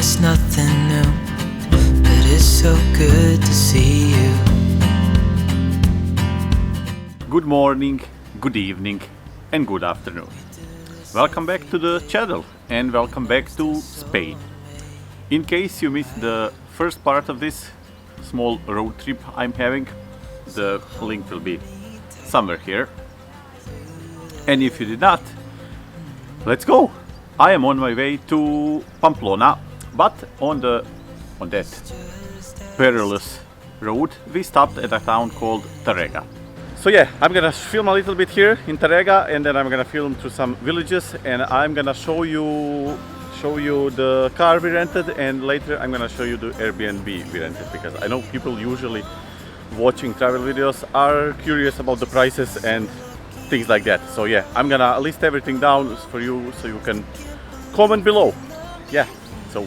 it's nothing new, but it's so good to see you. Good morning, good evening and good afternoon. Welcome back to the channel and welcome back to Spain. In case you missed the first part of this small road trip I'm having, the link will be somewhere here. And if you did not, let's go! I am on my way to Pamplona, but on that perilous road we stopped at a town called Tàrrega. So yeah, I'm gonna film a little bit here in Tàrrega, and then I'm gonna film through some villages, and I'm gonna show you the car we rented, and later I'm gonna show you the Airbnb we rented, because I know people usually watching travel videos are curious about the prices and things like that. So yeah, I'm gonna list everything down for you so you can comment below. Yeah, so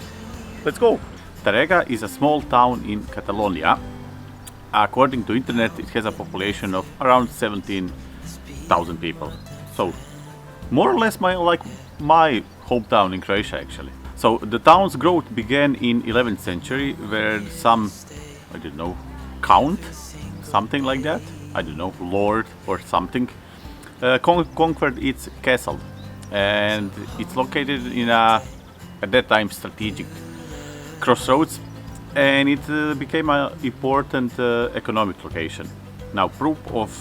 let's go. Tàrrega is a small town in Catalonia. According to internet, it has a population of around 17,000 people. So more or less like my hometown in Croatia actually. So the town's growth began in 11th century, where some, I don't know, count, something like that, I don't know, lord or something, conquered its castle, and it's located in a, at that time, strategic crossroads, and it became an important economic location. Now, proof of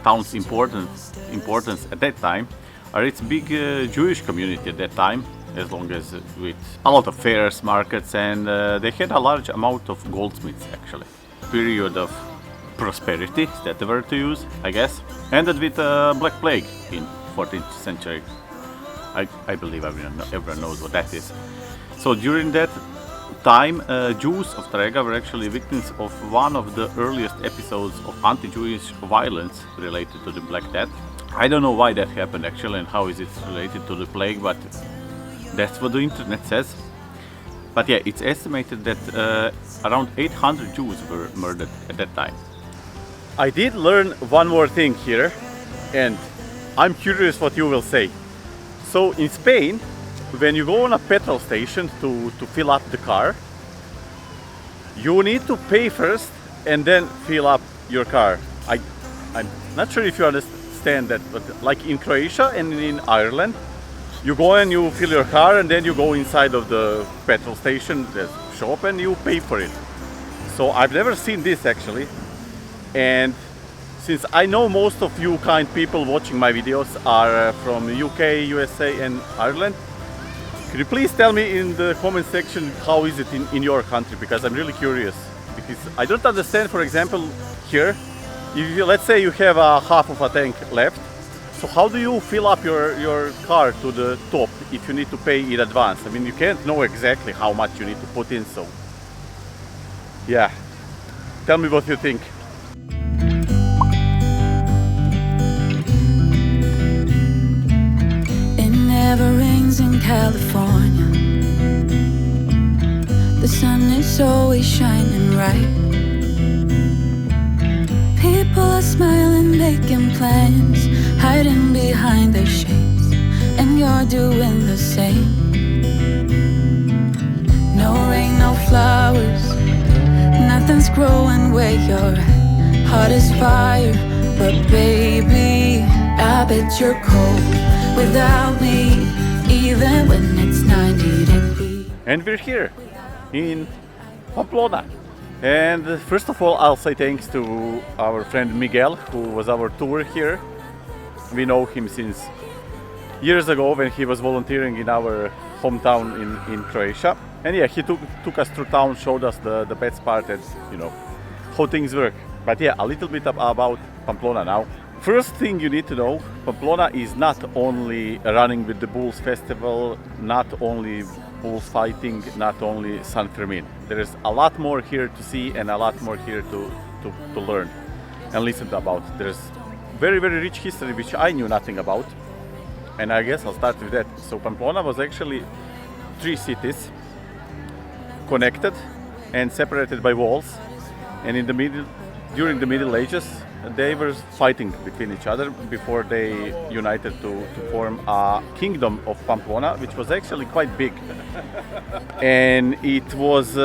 town's importance at that time are its big Jewish community at that time, as long as with a lot of fairs, markets, and they had a large amount of goldsmiths actually. Period of prosperity, is that the word to use, I guess, ended with a Black Plague in 14th century. I believe everyone knows what that is. So during that time, Jews of Tàrrega were actually victims of one of the earliest episodes of anti-Jewish violence related to the Black Death. I don't know why that happened actually and how is it related to the plague, but that's what the internet says. But yeah, it's estimated that around 800 Jews were murdered at that time. I did learn one more thing here, and I'm curious what you will say. So in Spain, when you go on a petrol station to fill up the car, you need to pay first and then fill up your car. I'm not sure if you understand that, but like in Croatia and in Ireland, you go and you fill your car and then you go inside of the petrol station, the shop, and you pay for it. So I've never seen this actually, and since I know most of you kind people watching my videos are from UK, USA and Ireland, could you please tell me in the comment section how is it in your country, because I'm really curious. Because I don't understand, for example, here, if you, let's say you have a half of a tank left, so how do you fill up your car to the top if you need to pay in advance? I mean, you can't know exactly how much you need to put in, so yeah, tell me what you think. It never rains in California. The sun is always shining bright. People are smiling, making plans, hiding behind their shades, and you're doing the same. No rain, no flowers, nothing's growing where you're at. Heart is fire, but baby, I bet you're cold without me, even when it's 90 degrees. And we're here in Pamplona. And first of all, I'll say thanks to our friend Miguel, who was our tour here. We know him since years ago when he was volunteering in our hometown in Croatia. And yeah, he took us through town, showed us the best part and, you know, how things work. But yeah, a little bit about Pamplona now. First thing you need to know, Pamplona is not only running with the Bulls Festival, not only bulls fighting, not only San Fermín. There is a lot more here to see and a lot more here to learn and listen about. There's very, very rich history which I knew nothing about. And I guess I'll start with that. So Pamplona was actually 3 cities connected and separated by walls. And in the middle, during the Middle Ages, they were fighting between each other before they united to form a kingdom of Pamplona, which was actually quite big. And it was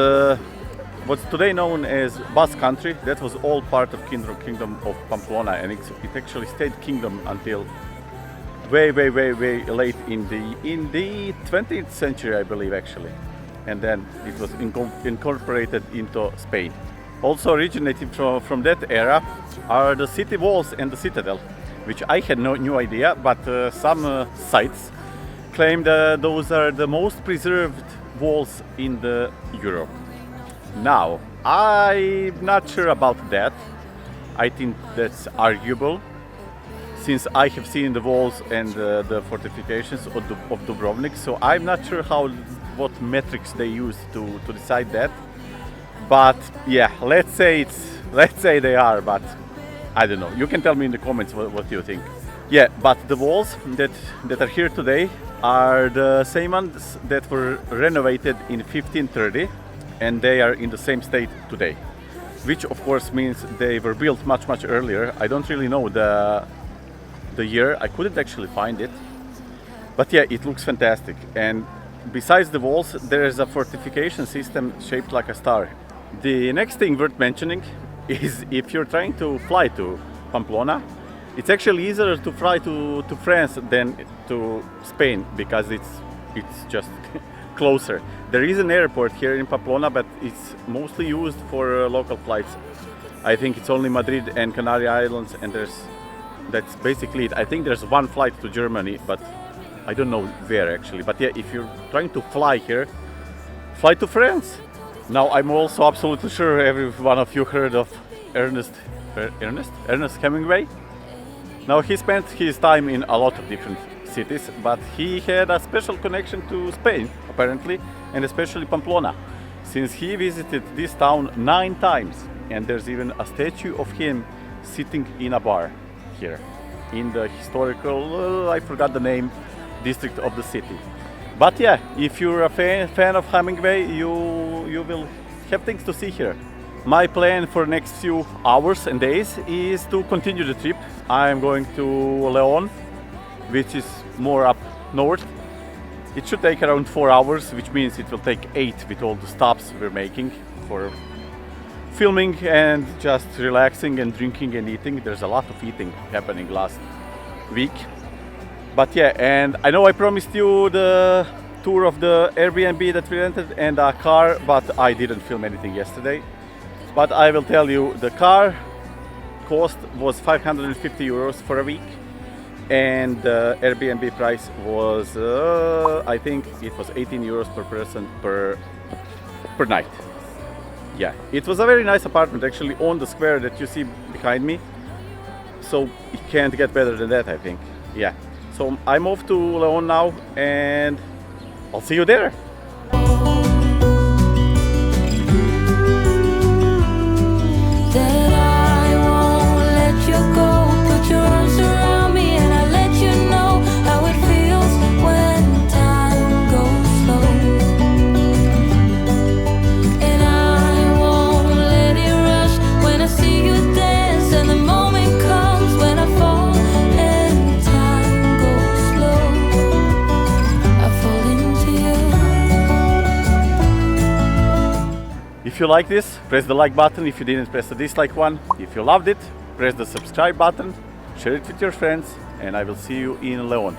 what's today known as Basque country. That was all part of kingdom of Pamplona, and it actually stayed kingdom until way late in the 20th century, I believe, actually. And then it was incorporated into Spain. Also originating from that era are the city walls and the citadel, which I had no idea, but some sites claim that those are the most preserved walls in the Europe. Now, I'm not sure about that. I think that's arguable, since I have seen the walls and the fortifications of Dubrovnik, so I'm not sure what metrics they use to decide that. But yeah, let's say they are, but I don't know. You can tell me in the comments what you think. Yeah, but the walls that are here today are the same ones that were renovated in 1530, and they are in the same state today, which of course means they were built much earlier. I don't really know the year. I couldn't actually find it, but yeah, it looks fantastic. And besides the walls, there is a fortification system shaped like a star. The next thing worth mentioning is if you're trying to fly to Pamplona, it's actually easier to fly to France than to Spain, because it's just closer. There is an airport here in Pamplona, but it's mostly used for local flights. I think it's only Madrid and Canary Islands, and that's basically it. I think there's one flight to Germany, but I don't know where actually. But yeah, if you're trying to fly here, fly to France. Now, I'm also absolutely sure every one of you heard of Ernest Hemingway. Now, he spent his time in a lot of different cities, but he had a special connection to Spain, apparently, and especially Pamplona, since he visited this town 9 times, and there's even a statue of him sitting in a bar here in the historical, I forgot the name, district of the city. But yeah, if you're a fan of Hemingway, you will have things to see here. My plan for the next few hours and days is to continue the trip. I'm going to León, which is more up north. It should take around 4 hours, which means it will take 8 with all the stops we're making for filming and just relaxing and drinking and eating. There's a lot of eating happening last week. But yeah, and I know I promised you the tour of the Airbnb that we rented and a car, but I didn't film anything yesterday. But I will tell you, the car cost was 550 euros for a week, and the Airbnb price was, I think it was 18 euros per person per night. Yeah, it was a very nice apartment actually on the square that you see behind me, so it can't get better than that, I think. Yeah. So I'm off to León now, and I'll see you there. That I won't let you go. Put your arms around me and I'll let you know how it feels when time goes slow. And I won't let it rush when I see you dance, and the moment comes when I fall and time goes slow. I fall into you. If you like this, press the like button. If you didn't, press the dislike one. If you loved it, press the subscribe button, share it with your friends, and I will see you in León.